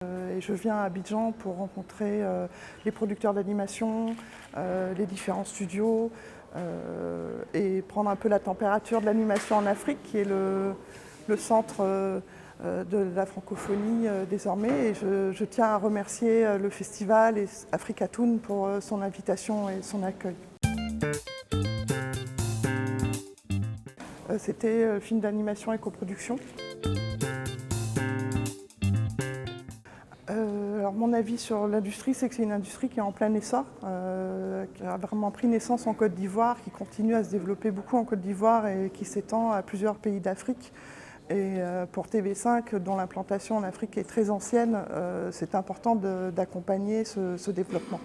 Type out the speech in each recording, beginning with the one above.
Et je viens à Abidjan pour rencontrer les producteurs d'animation, les différents studios et prendre un peu la température de l'animation en Afrique, qui est le centre de la francophonie désormais. Et je tiens à remercier le festival et Africatoon pour son invitation et son accueil. C'était film d'animation et coproduction. Alors mon avis sur l'industrie, c'est que c'est une industrie qui est en plein essor, qui a vraiment pris naissance en Côte d'Ivoire, qui continue à se développer beaucoup en Côte d'Ivoire et qui s'étend à plusieurs pays d'Afrique. Et pour TV5, dont l'implantation en Afrique est très ancienne, c'est important d'accompagner ce développement.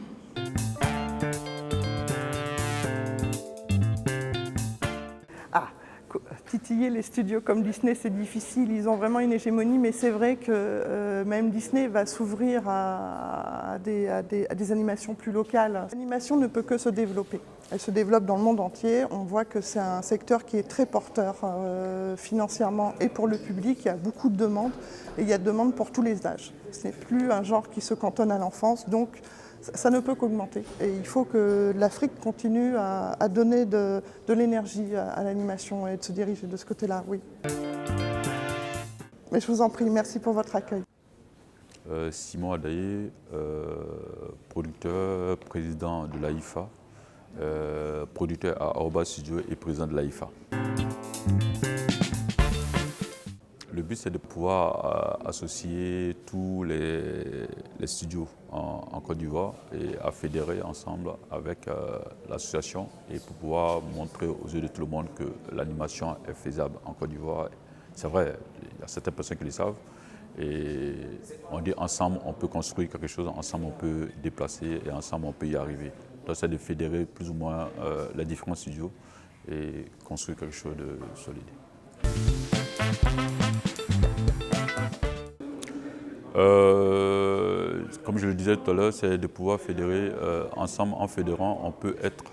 Titiller les studios comme Disney, c'est difficile, ils ont vraiment une hégémonie, mais c'est vrai que même Disney va s'ouvrir à des animations plus locales. L'animation ne peut que se développer. Elle se développe dans le monde entier. On voit que c'est un secteur qui est très porteur financièrement et pour le public. Il y a beaucoup de demandes et il y a de demandes pour tous les âges. Ce n'est plus un genre qui se cantonne à l'enfance, donc ça ne peut qu'augmenter. Et il faut que l'Afrique continue à donner de l'énergie à l'animation et de se diriger de ce côté-là, oui. Mais je vous en prie, merci pour votre accueil. Simon Adaye, producteur, président de l'AIFA, producteur à Aoba Studio et président de l'AIFA. Le but, c'est de pouvoir associer tous les studios en Côte d'Ivoire et à fédérer ensemble avec l'association et pour pouvoir montrer aux yeux de tout le monde que l'animation est faisable en Côte d'Ivoire. C'est vrai, il y a certaines personnes qui le savent et on dit ensemble on peut construire quelque chose, ensemble on peut déplacer et ensemble on peut y arriver. Donc c'est de fédérer plus ou moins les différents studios et construire quelque chose de solide. Comme je le disais tout à l'heure, c'est de pouvoir fédérer ensemble. En fédérant, on peut être.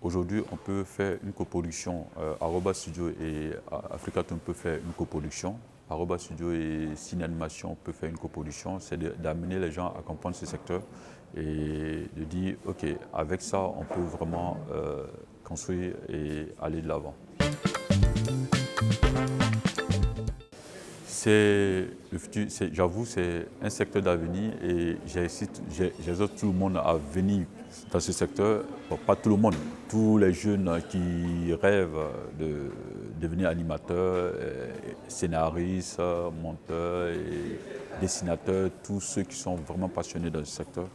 Aujourd'hui, on peut faire une coproduction. Aroba Studio et Africatoon peut faire une coproduction. Aroba Studio et Cine Animation peut faire une coproduction. C'est d'amener les gens à comprendre ce secteur et de dire, OK, avec ça, on peut vraiment construire et aller de l'avant. J'avoue, c'est un secteur d'avenir et j'exhorte tout le monde à venir dans ce secteur. Bon, pas tout le monde, tous les jeunes qui rêvent de devenir animateurs, scénaristes, monteurs, et dessinateurs, tous ceux qui sont vraiment passionnés dans ce secteur.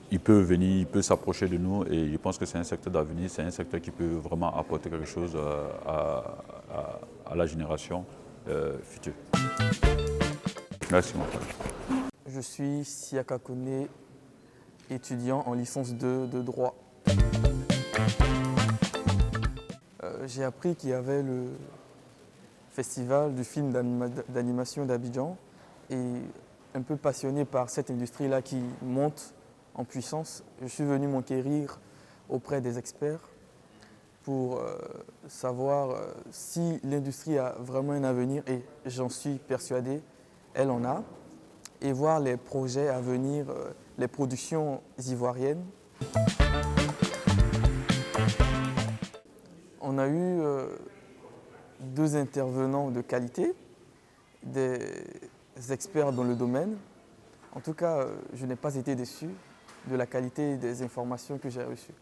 Ils peuvent venir, ils peuvent s'approcher de nous et je pense que c'est un secteur d'avenir, c'est un secteur qui peut vraiment apporter quelque chose à la génération future. Merci mon frère. Je suis Siaka Kone, étudiant en licence 2 de droit. J'ai appris qu'il y avait le festival du film d'animation d'Abidjan et un peu passionné par cette industrie-là qui monte en puissance, je suis venu m'enquérir auprès des experts pour savoir si l'industrie a vraiment un avenir, et j'en suis persuadé, elle en a, et voir les projets à venir, les productions ivoiriennes. On a eu deux intervenants de qualité, des experts dans le domaine. En tout cas, je n'ai pas été déçu de la qualité des informations que j'ai reçues.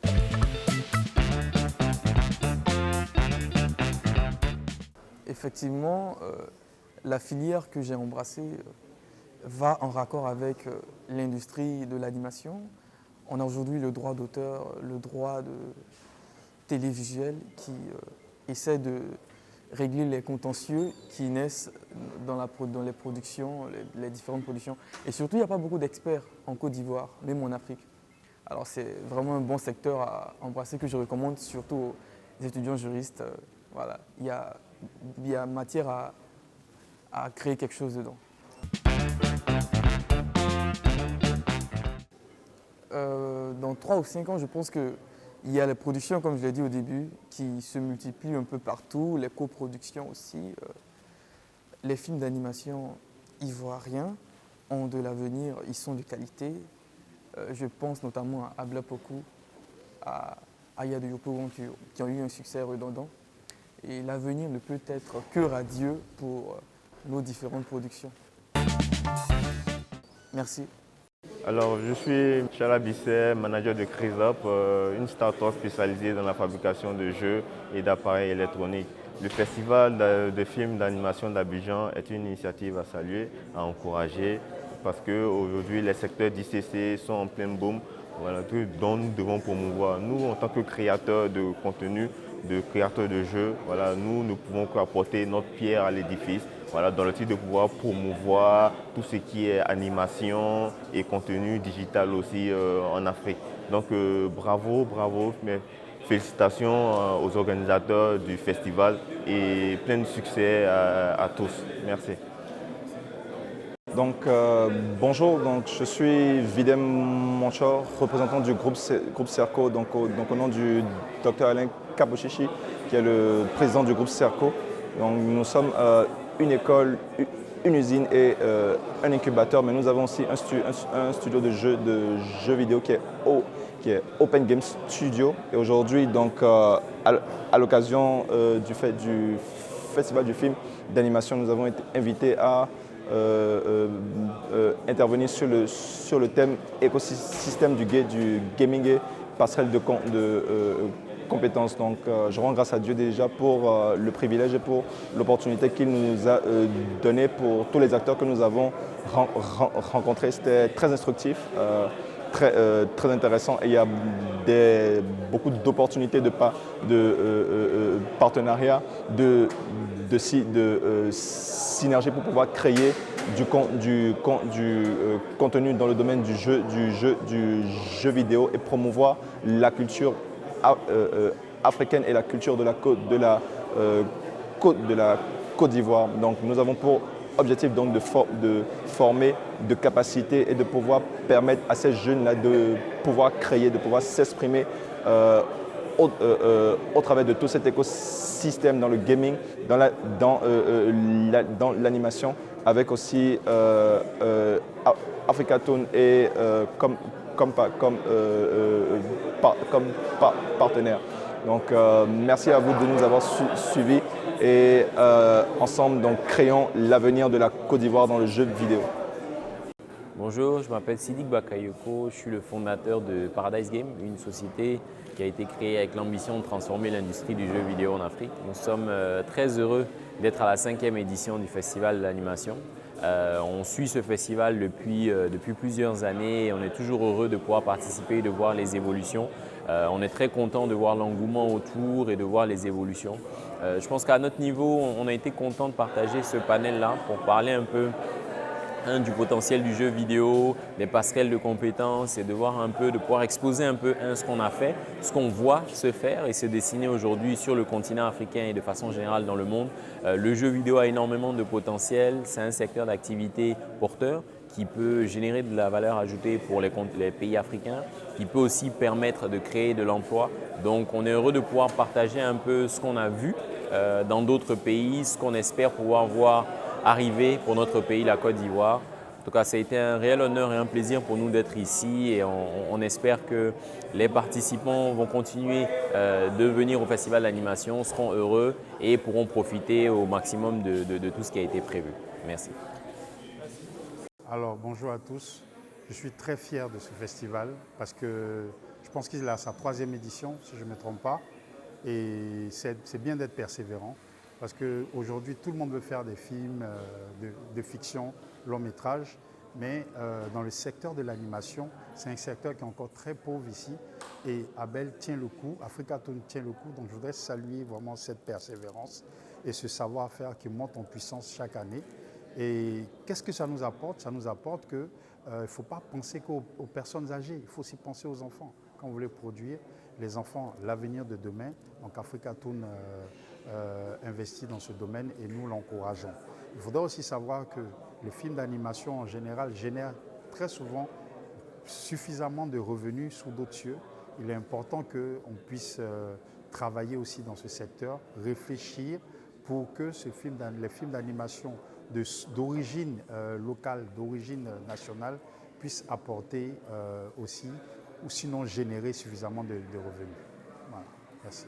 Effectivement, la filière que j'ai embrassée va en raccord avec l'industrie de l'animation. On a aujourd'hui le droit d'auteur, le droit de télévisuel qui essaie de régler les contentieux qui naissent dans les productions, les différentes productions. Et surtout, il n'y a pas beaucoup d'experts en Côte d'Ivoire, même en Afrique. Alors c'est vraiment un bon secteur à embrasser que je recommande surtout aux étudiants juristes. Voilà, il y a matière à créer quelque chose dedans. Dans 3 ou 5 ans, je pense qu'il y a les productions, comme je l'ai dit au début, qui se multiplient un peu partout, les coproductions aussi. Les films d'animation ivoiriens ont de l'avenir, ils sont de qualité. Je pense notamment à Abla Poku, à Aya de Yopougon qui ont eu un succès redondant. Et l'avenir ne peut être que radieux pour nos différentes productions. Merci. Alors, je suis Chala Bisset, manager de Crisop, une start-up spécialisée dans la fabrication de jeux et d'appareils électroniques. Le festival de films d'animation d'Abidjan est une initiative à saluer, à encourager, parce qu'aujourd'hui, les secteurs d'ICC sont en plein boom, voilà, dont nous devons promouvoir. Nous, en tant que créateurs de contenu, de créateurs de jeux, voilà, nous ne pouvons qu'apporter notre pierre à l'édifice, voilà, dans le but de pouvoir promouvoir tout ce qui est animation et contenu digital aussi en Afrique. Donc bravo, bravo, mais félicitations aux organisateurs du festival et plein de succès à tous. Merci. Donc, bonjour, donc, je suis Videm Monchor, représentant du groupe Cerco, donc au nom du Dr Alain Kaboshishi, qui est le président du groupe Cerco. Donc, nous sommes une école, une usine et un incubateur, mais nous avons aussi un studio de jeux vidéo qui est Open Game Studio. Et aujourd'hui, donc, à l'occasion du Festival du film d'animation, nous avons été invités à intervenir sur le thème écosystème du gaming et passerelle de compétences. Donc je rends grâce à Dieu déjà pour le privilège et pour l'opportunité qu'il nous a donné pour tous les acteurs que nous avons rencontrés. C'était très instructif, très intéressant et il y a beaucoup d'opportunités de partenariat, de synergie pour pouvoir créer du contenu dans le domaine du jeu vidéo et promouvoir la culture africaine et la culture de la Côte d'Ivoire. Donc nous avons pour objectif donc de former, de capaciter et de pouvoir permettre à ces jeunes-là de pouvoir créer, de pouvoir s'exprimer au travers de tout cet écosystème dans le gaming, dans l'animation, avec aussi Africatoon et comme partenaire. Donc merci à vous de nous avoir suivis et ensemble donc créons l'avenir de la Côte d'Ivoire dans le jeu vidéo. Bonjour, je m'appelle Sidik Bakayoko, je suis le fondateur de Paradise Game, une société qui a été créée avec l'ambition de transformer l'industrie du jeu vidéo en Afrique. Nous sommes très heureux d'être à la 5e édition du Festival de l'animation. On suit ce festival depuis plusieurs années et on est toujours heureux de pouvoir participer et de voir les évolutions. On est très content de voir l'engouement autour et de voir les évolutions. Je pense qu'à notre niveau, on a été content de partager ce panel-là pour parler un peu du potentiel du jeu vidéo, des passerelles de compétences et de voir un peu, de pouvoir exposer un peu ce qu'on a fait, ce qu'on voit se faire et se dessiner aujourd'hui sur le continent africain et de façon générale dans le monde. Le jeu vidéo a énormément de potentiel, c'est un secteur d'activité porteur qui peut générer de la valeur ajoutée pour les pays africains, qui peut aussi permettre de créer de l'emploi. Donc on est heureux de pouvoir partager un peu ce qu'on a vu dans d'autres pays, ce qu'on espère pouvoir voir arriver pour notre pays, la Côte d'Ivoire. En tout cas, ça a été un réel honneur et un plaisir pour nous d'être ici et on espère que les participants vont continuer de venir au Festival d'animation, seront heureux et pourront profiter au maximum de tout ce qui a été prévu. Merci. Alors, bonjour à tous. Je suis très fier de ce festival parce que je pense qu'il est à sa 3e édition, si je ne me trompe pas. Et c'est bien d'être persévérant. Parce qu'aujourd'hui, tout le monde veut faire des films de fiction, long métrage, mais dans le secteur de l'animation, c'est un secteur qui est encore très pauvre ici. Et Abel tient le coup, Africatoon tient le coup. Donc je voudrais saluer vraiment cette persévérance et ce savoir-faire qui monte en puissance chaque année. Et qu'est-ce que ça nous apporte? Ça nous apporte qu'il ne faut pas penser qu'aux personnes âgées, il faut aussi penser aux enfants. Quand vous voulez produire, les enfants, l'avenir de demain, donc Africatoon investit dans ce domaine et nous l'encourageons. Il faudra aussi savoir que les films d'animation en général génèrent très souvent suffisamment de revenus sous d'autres cieux. Il est important qu'on puisse travailler aussi dans ce secteur, réfléchir pour que les films d'animation d'origine locale, d'origine nationale, puissent apporter aussi, ou sinon générer suffisamment de revenus. Voilà, merci.